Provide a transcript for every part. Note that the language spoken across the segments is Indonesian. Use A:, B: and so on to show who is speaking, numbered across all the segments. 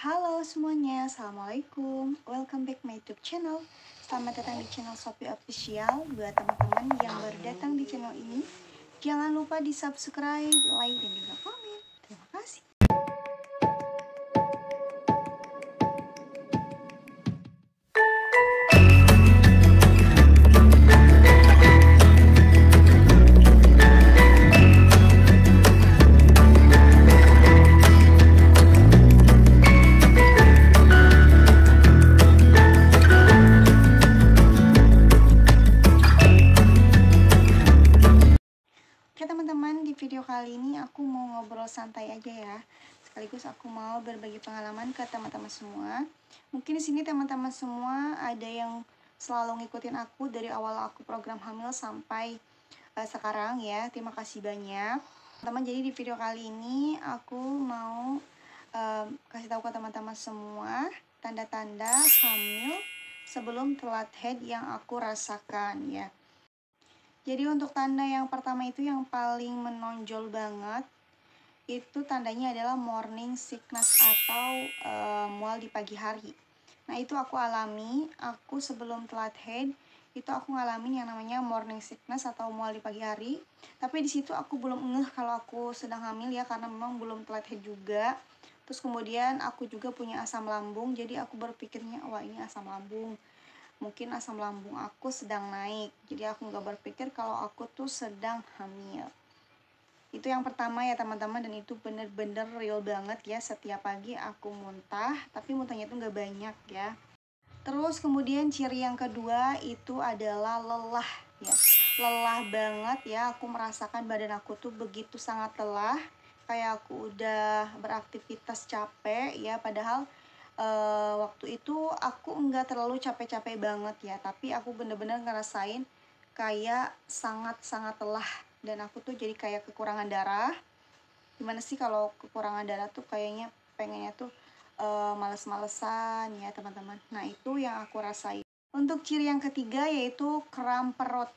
A: Halo semuanya, Assalamualaikum. Welcome back my YouTube channel. Selamat datang di channel Shopee Official. Buat teman-teman yang baru datang di channel ini, jangan lupa di subscribe, like, dan juga komen. Terima kasih. Oke teman-teman, di video kali ini aku mau ngobrol santai aja ya. Sekaligus aku mau berbagi pengalaman ke teman-teman semua. Mungkin di sini teman-teman semua ada yang selalu ngikutin aku dari awal aku program hamil sampai sekarang ya. Terima kasih banyak. Teman-teman, jadi di video kali ini aku mau kasih tahu ke teman-teman semua tanda-tanda hamil sebelum telat haid yang aku rasakan ya. Jadi untuk tanda yang pertama itu yang paling menonjol banget, itu tandanya adalah morning sickness atau mual di pagi hari. Nah itu aku alami, aku sebelum telat haid itu aku ngalamin yang namanya morning sickness atau mual di pagi hari. Tapi di situ aku belum ngeh kalau aku sedang hamil ya, karena memang belum telat haid juga. Terus kemudian aku juga punya asam lambung, jadi aku berpikirnya wah ini asam lambung, mungkin asam lambung aku sedang naik, jadi aku nggak berpikir kalau aku tuh sedang hamil. Itu yang pertama ya teman-teman, dan itu bener-bener real banget ya. Setiap pagi aku muntah, tapi muntahnya tuh nggak banyak ya. Terus kemudian ciri yang kedua itu adalah lelah ya, lelah banget ya. Aku merasakan badan aku tuh begitu sangat lelah, kayak aku udah beraktivitas capek ya, padahal waktu itu aku nggak terlalu capek-capek banget ya, tapi aku bener-bener ngerasain kayak sangat-sangat lelah, dan aku tuh jadi kayak kekurangan darah. Gimana sih kalau kekurangan darah tuh kayaknya pengennya tuh males-malesan ya teman-teman. Nah itu yang aku rasain. Untuk ciri yang ketiga yaitu kram perut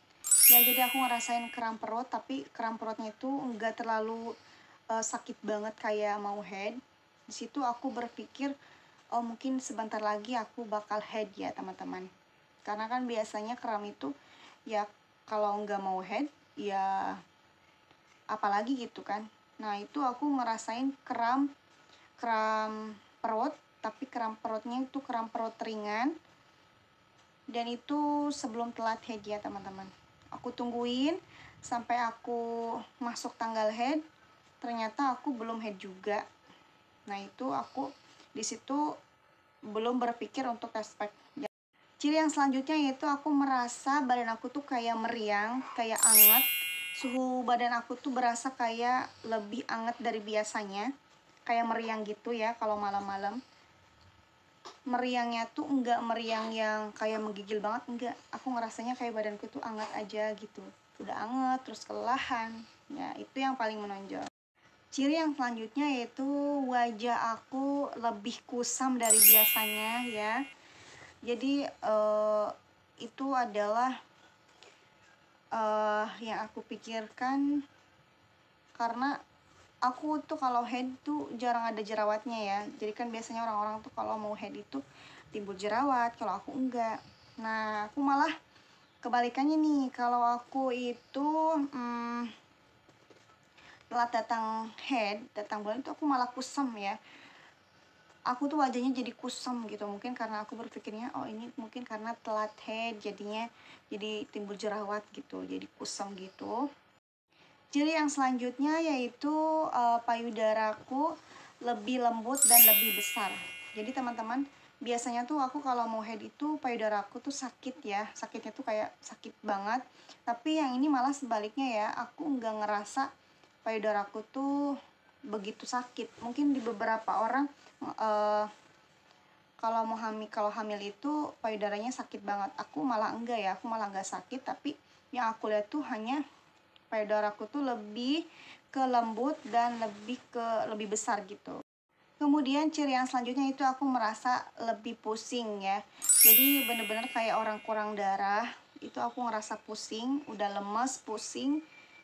A: ya, jadi aku ngerasain kram perut, tapi kram perutnya itu nggak terlalu sakit banget kayak mau head. Di situ aku berpikir oh mungkin sebentar lagi aku bakal head ya teman-teman, karena kan biasanya kram itu ya kalau nggak mau head ya apalagi gitu kan. Nah itu aku ngerasain kram perut, tapi kram perutnya itu kram perut ringan, dan itu sebelum telat head ya teman-teman. Aku tungguin sampai aku masuk tanggal head, ternyata aku belum head juga. Nah itu aku di situ belum berpikir untuk test pack. Ciri yang selanjutnya yaitu aku merasa badan aku tuh kayak meriang, kayak anget. Suhu badan aku tuh berasa kayak lebih anget dari biasanya, kayak meriang gitu ya kalau malam-malam. Meriangnya tuh enggak meriang yang kayak menggigil banget, enggak. Aku ngerasanya kayak badanku tuh anget aja gitu. Udah anget terus kelelahan. Ya, itu yang paling menonjol. Ciri yang selanjutnya yaitu wajah aku lebih kusam dari biasanya ya. Jadi itu adalah yang aku pikirkan, karena aku tuh kalau head tuh jarang ada jerawatnya ya. Jadi kan biasanya orang-orang tuh kalau mau head itu timbul jerawat, kalau aku enggak. Nah aku malah kebalikannya nih, kalau aku itu telat datang head, datang bulan itu aku malah kusam ya. Aku tuh wajahnya jadi kusam gitu, mungkin karena aku berpikirnya oh ini mungkin karena telat head jadinya jadi timbul jerawat gitu, jadi kusam gitu. Ciri yang selanjutnya yaitu payudaraku lebih lembut dan lebih besar. Jadi teman-teman, biasanya tuh aku kalau mau head itu payudaraku tuh sakit ya, sakitnya tuh kayak sakit banget. Tapi yang ini malah sebaliknya ya, aku nggak ngerasa payudaraku tuh begitu sakit. Mungkin di beberapa orang kalau hamil itu payudaranya sakit banget. Aku malah enggak ya, aku malah nggak sakit, tapi yang aku lihat tuh hanya payudaraku tuh lebih ke lembut dan lebih besar gitu. Kemudian ciri yang selanjutnya itu aku merasa lebih pusing ya. Jadi bener-bener kayak orang kurang darah. Itu aku ngerasa pusing, udah lemes, pusing.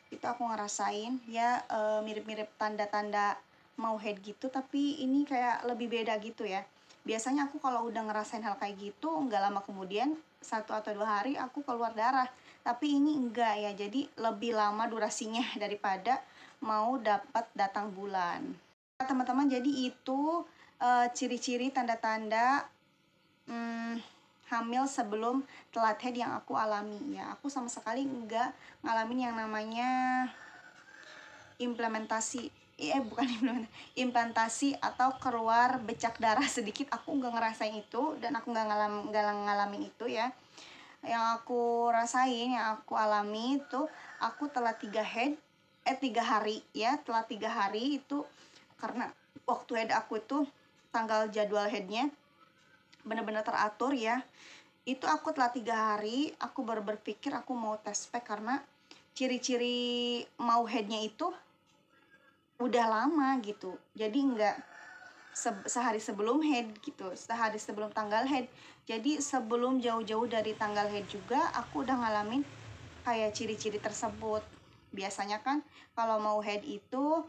A: Itu aku ngerasain ya, mirip-mirip tanda-tanda mau head gitu, tapi ini kayak lebih beda gitu ya. Biasanya aku kalau udah ngerasain hal kayak gitu, nggak lama kemudian 1 atau 2 hari aku keluar darah. Tapi ini enggak ya, jadi lebih lama durasinya daripada mau dapat datang bulan. Nah, teman-teman, jadi itu ciri-ciri tanda-tanda hamil sebelum telat head yang aku alami ya. Aku sama sekali enggak ngalamin yang namanya bukan implantasi atau keluar becak darah sedikit. Aku nggak ngerasain itu, dan aku nggak ngalamin itu ya. Yang aku rasain, yang aku alami itu, aku telat 3 hari ya, telat 3 hari itu karena waktu head aku itu tanggal jadwal headnya benar-benar teratur ya. Itu aku telat 3 hari, aku baru berpikir aku mau tes pack karena ciri-ciri mau headnya itu udah lama gitu. Jadi nggak sehari sebelum head gitu, sehari sebelum tanggal head. Jadi sebelum jauh-jauh dari tanggal head juga aku udah ngalamin kayak ciri-ciri tersebut. Biasanya kan kalau mau head itu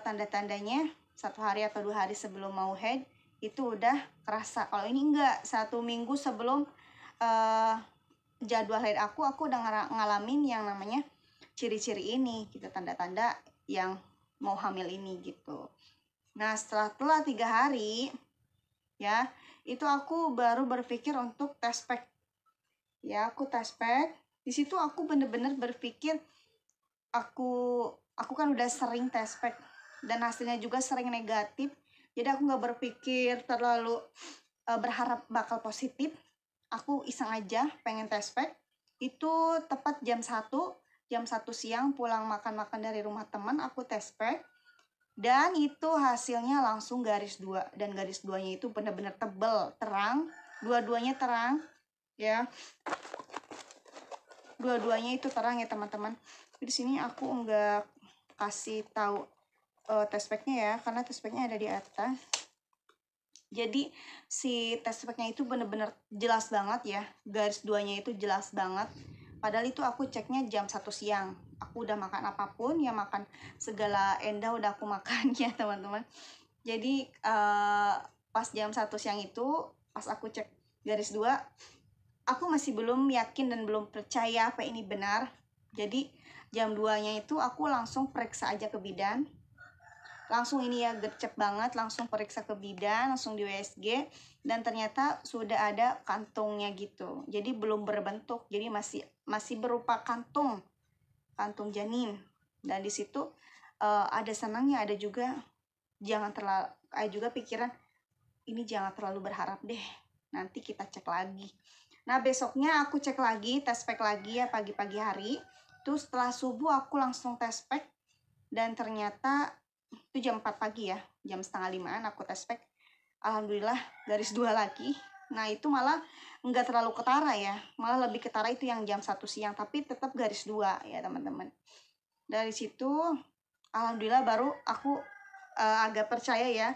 A: tanda-tandanya 1 hari atau 2 hari sebelum mau head itu udah kerasa. Kalau ini enggak, 1 minggu sebelum jadwal head aku udah ngalamin yang namanya ciri-ciri ini gitu, tanda-tanda yang mau hamil ini gitu. Nah, setelah 3 hari ya, itu aku baru berpikir untuk tes pack ya. Aku tes pack di situ, aku bener-bener berpikir aku kan udah sering tes pack dan hasilnya juga sering negatif, jadi aku nggak berpikir terlalu berharap bakal positif. Aku iseng aja pengen tes pack. Itu tepat jam 1 siang, pulang makan-makan dari rumah teman, aku tes pack. Dan itu hasilnya langsung garis 2, dan garis 2-nya itu benar-benar tebel, terang, dua-duanya terang ya. Dua-duanya itu terang ya teman-teman. Di sini aku enggak kasih tahu test pack-nya ya, karena test pack-nya ada di atas. Jadi si test pack-nya itu bener-bener jelas banget ya, garis 2-nya itu jelas banget. Padahal itu aku ceknya jam 1 siang. Aku udah makan apapun ya, makan segala endah udah aku makan ya teman-teman. Jadi pas jam 1 siang itu, pas aku cek garis 2, aku masih belum yakin dan belum percaya apa ini benar. Jadi jam 2-nya itu aku langsung periksa aja ke bidan. Langsung ini ya, gercep banget, langsung periksa ke bidan, langsung di USG, dan ternyata sudah ada kantungnya gitu. Jadi belum berbentuk, jadi masih berupa kantung janin. Dan di situ ada senangnya, ada juga pikiran ini jangan terlalu berharap deh, nanti kita cek lagi. Nah, besoknya aku cek lagi, tes pack lagi ya, pagi-pagi hari. Terus setelah subuh aku langsung tes pack, dan ternyata itu jam 4 pagi ya, jam setengah 5-an aku tes pack. Alhamdulillah garis 2 lagi. Nah, itu malah nggak terlalu ketara ya, malah lebih ketara itu yang jam 1 siang, tapi tetap garis 2 ya teman-teman. Dari situ alhamdulillah baru aku agak percaya ya.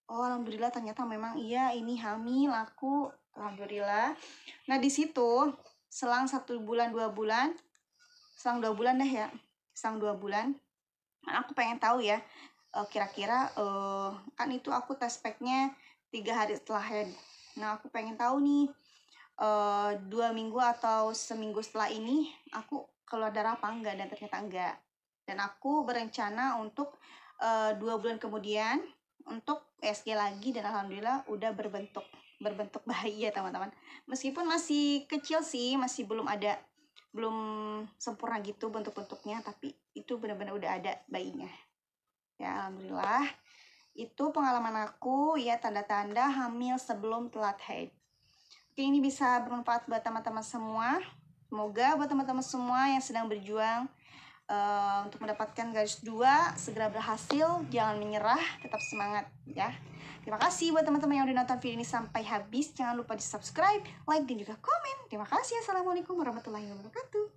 A: Oh, alhamdulillah ternyata memang iya ini hamil aku, alhamdulillah. Nah, di situ selang 1 bulan 2 bulan, selang 2 bulan deh ya, selang 2 bulan aku pengen tahu ya, kira-kira kan itu aku tes packnya 3 hari setelah head. Nah, aku pengen tahu nih 2 minggu atau seminggu setelah ini aku keluar darah apa enggak, dan ternyata enggak. Dan aku berencana untuk 2 bulan kemudian untuk USG lagi, dan alhamdulillah udah berbentuk bayi ya teman-teman. Meskipun masih kecil sih, masih belum sempurna gitu bentuk-bentuknya, tapi itu benar-benar udah ada bayinya ya, alhamdulillah. Itu pengalaman aku ya, tanda-tanda hamil sebelum telat haid. Oke, ini bisa bermanfaat buat teman-teman semua. Semoga buat teman-teman semua yang sedang berjuang untuk mendapatkan garis 2 segera berhasil, jangan menyerah, tetap semangat ya. Terima kasih buat teman-teman yang udah nonton video ini sampai habis. Jangan lupa di subscribe, like, dan juga komen. Terima kasih. Assalamualaikum warahmatullahi wabarakatuh.